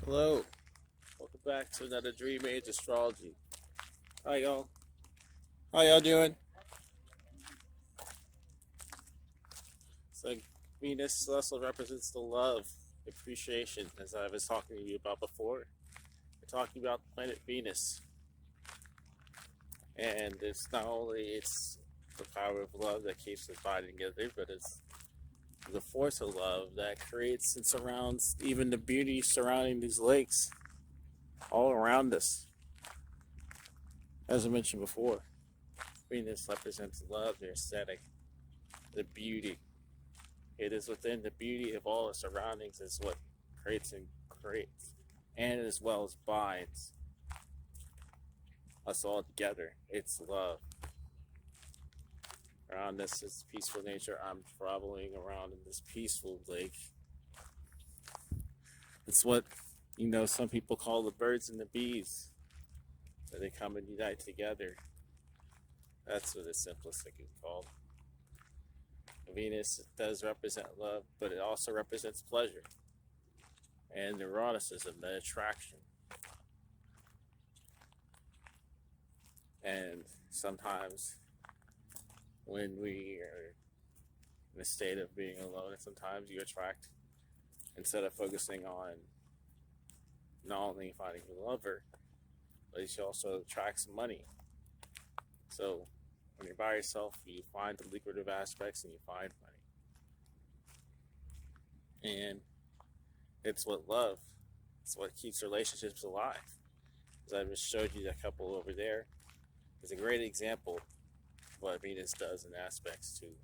Hello, welcome back to another Dream Age Astrology. Hi y'all. How y'all doing? So Venus also represents the love, appreciation, as I was talking to you about before. We're talking about the planet Venus, and it's not only it's the power of love that keeps us body together, but it's the force of love that creates and surrounds even the beauty surrounding these lakes all around us. As I mentioned before, Venus represents love, the aesthetic, the beauty. It is within the beauty of all the surroundings is what creates, and as well as binds us all together. It's love. Around this peaceful nature, I'm traveling around in this peaceful lake. It's what some people call the birds and the bees. That they come and unite together. That's what a simplistic is called. Venus does represent love, but it also represents pleasure and eroticism, the attraction. And sometimes when we are in a state of being alone, sometimes you attract, instead of focusing on not only finding a lover, but it also attracts money. So when you're by yourself, you find the lucrative aspects and you find money. And it's what keeps relationships alive. As I just showed you that couple over there, is a great example of what Venus does in aspects to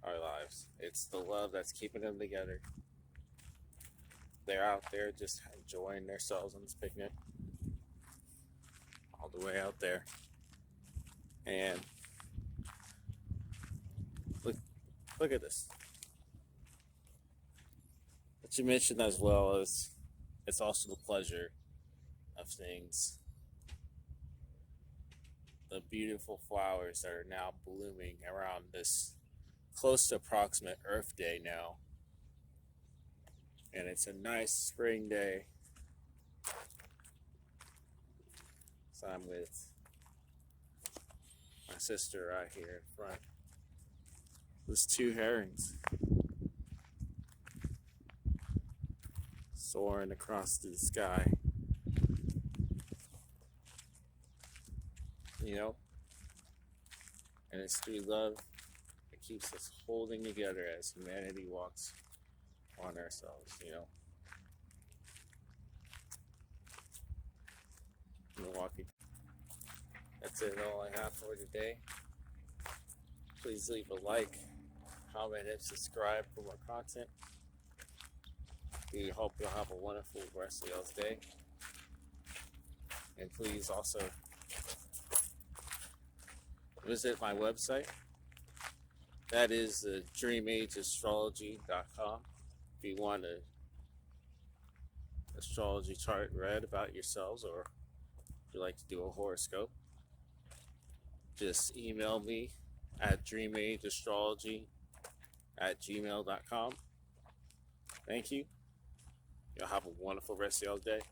our lives. It's the love that's keeping them together. They're out there just enjoying themselves on this picnic, all the way out there. And look at this. What you mentioned as well is it's also the pleasure of things. The beautiful flowers that are now blooming around this close to approximate Earth Day now. And it's a nice spring day. So I'm with my sister right here in front. There's two herons soaring across the sky. And it's through love that keeps us holding together as humanity walks on ourselves. Milwaukee. That's it, all I have for today. Please leave a like, comment, and subscribe for more content. We hope you'll have a wonderful rest of y'all's day. And please also visit my website. That is dreamageastrology.com. If you want an astrology chart read about yourselves, or if you'd like to do a horoscope, just email me at dreamageastrology@gmail.com. Thank you. Y'all have a wonderful rest of y'all's day.